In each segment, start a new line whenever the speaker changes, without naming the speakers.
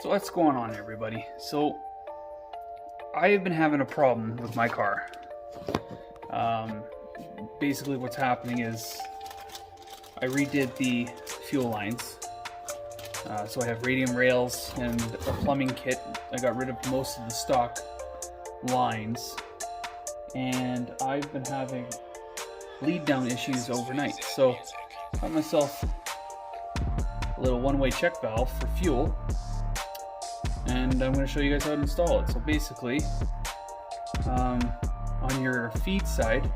So what's going on, everybody? So I have been having a problem with my car. Basically what's happening is I redid the fuel lines. So I have radium rails and a plumbing kit. I got rid of most of the stock lines, and I've been having lead down issues overnight. So I got myself a little one-way check valve for fuel, and I'm going to show you guys how to install it. So basically, on your feed side,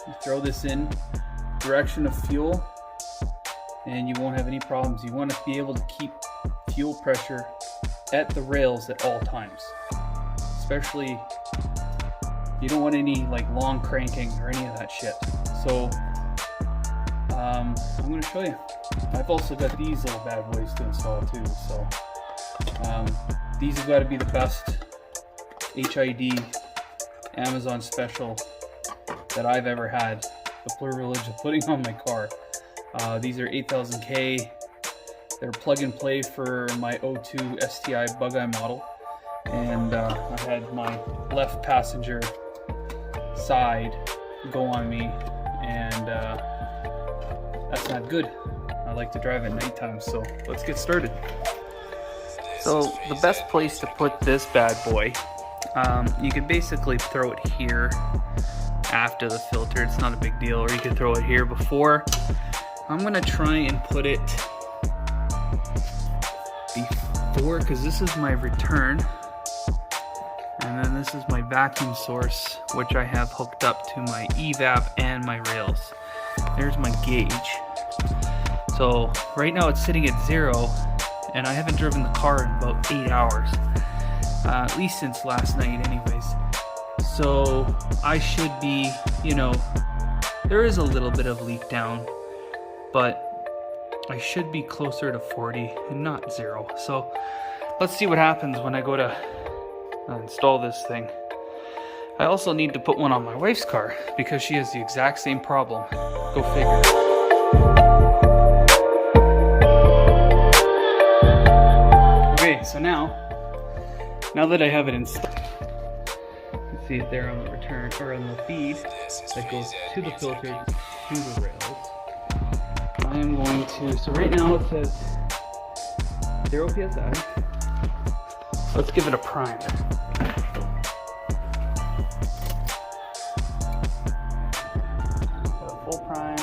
you throw this in direction of fuel and you won't have any problems. You want to be able to keep fuel pressure at the rails at all times. Especially, you don't want any like long cranking or any of that shit. So I'm going to show you. I've also got these little bad boys to install too. So these have got to be the best HID Amazon special that I've ever had the privilege of putting on my car. These are 8000K. They're plug and play for my 02 STI Bug-Eye model, and I had my left passenger side go on me, and that's not good. I like to drive at nighttime, so let's get started. So the best place to put this bad boy, you could basically throw it here after the filter. It's not a big deal, or you could throw it here before. I'm gonna try and put it before, because this is my return, and then this is my vacuum source, which I have hooked up to my evap and my rails. There's my gauge. So right now it's sitting at 0, and I haven't driven the car in about 8 hours, at least since last night anyways. So I should be, there is a little bit of leak down, but I should be closer to 40 and not 0. So let's see what happens when I go to install this thing. I also need to put one on my wife's car because she has the exact same problem. Go figure. Okay, so now that I have it installed, you can see it there on the return, or on the feed that goes to the filter to the rails. I am going to, so right now it says 0 PSI. Let's give it a prime. Got a full prime.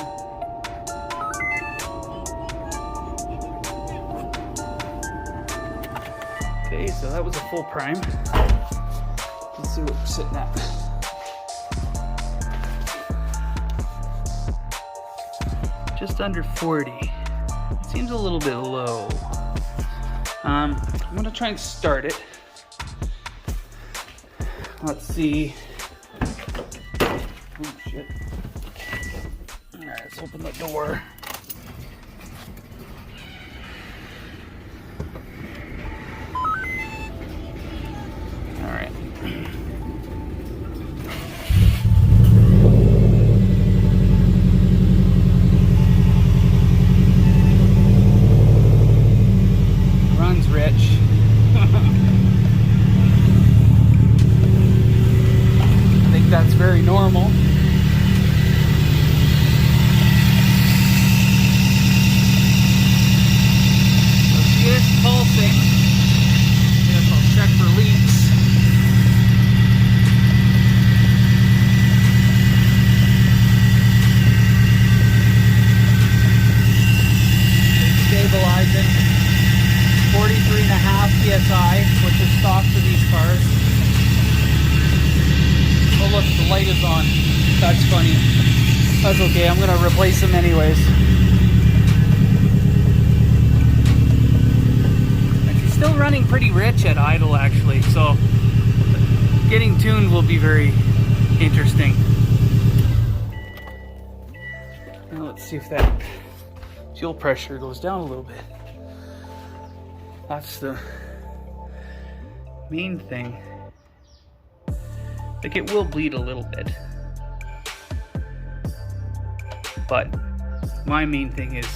Okay, so that was a full prime. Let's see what we're sitting at. Just under 40. It seems a little bit low. I'm gonna try and start it. Let's see. Oh shit. Alright, let's open the door. Alright. Rich. I think that's very normal. So she is pulsing. I guess I'll check for leaks. It's stabilizing. 43.5 PSI, which is stock for these cars. Oh look, the light is on. That's funny. That's okay, I'm gonna replace them anyways. And she's still running pretty rich at idle actually, so getting tuned will be very interesting. Now let's see if that fuel pressure goes down a little bit. That's the main thing. Like, it will bleed a little bit, but my main thing is,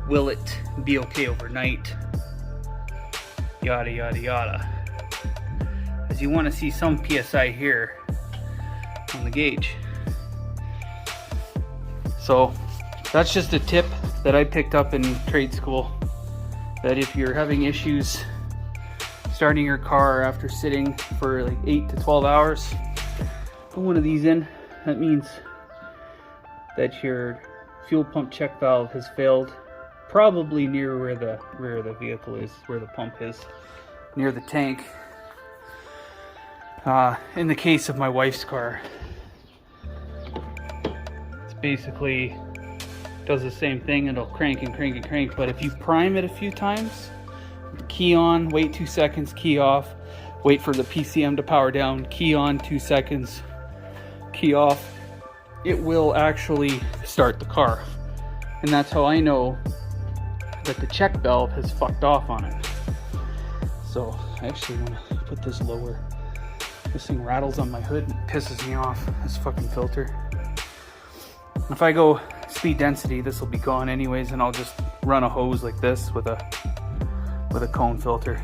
will it be okay overnight? yada yada yada, as you want to see some PSI here on the gauge. So that's just a tip that I picked up in trade school, that if you're having issues starting your car after sitting for like 8 to 12 hours, put one of these in. That means that your fuel pump check valve has failed, probably near where the rear of the vehicle is, where the pump is, near the tank. In the case of my wife's car, it's basically does the same thing. It'll crank and crank and crank, but if you prime it a few times, key on, wait 2 seconds, key off, wait for the PCM to power down, key on 2 seconds, key off, it will actually start the car. And that's how I know that the check valve has fucked off on it. So I actually want to put this lower. This thing rattles on my hood and pisses me off, this fucking filter. If I go speed density, this will be gone anyways, and I'll just run a hose like this with a cone filter.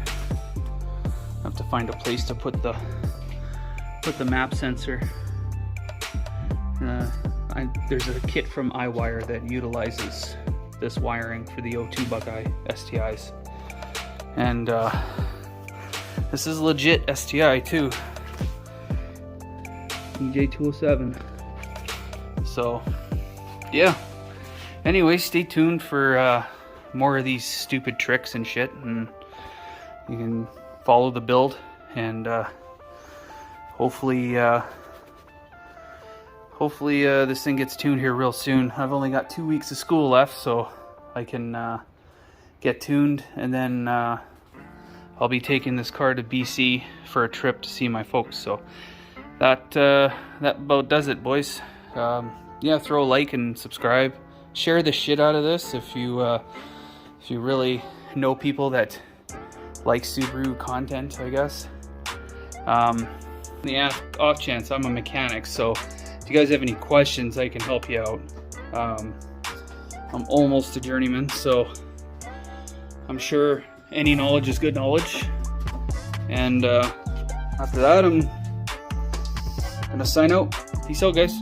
I have to find a place to put the map sensor. There's a kit from iWire that utilizes this wiring for the O2 Buckeye STIs, and this is legit STI too, EJ207. So yeah, anyway, stay tuned for more of these stupid tricks and shit, and you can follow the build, and hopefully this thing gets tuned here real soon. I've only got 2 weeks of school left, so I can get tuned, and then I'll be taking this car to BC for a trip to see my folks. So that about does it, boys. Yeah, throw a like and subscribe. Share the shit out of this if you really know people that like Subaru content, I guess. The off chance, I'm a mechanic, so if you guys have any questions, I can help you out. I'm almost a journeyman, so I'm sure any knowledge is good knowledge. And after that, I'm gonna sign out. Peace out, guys.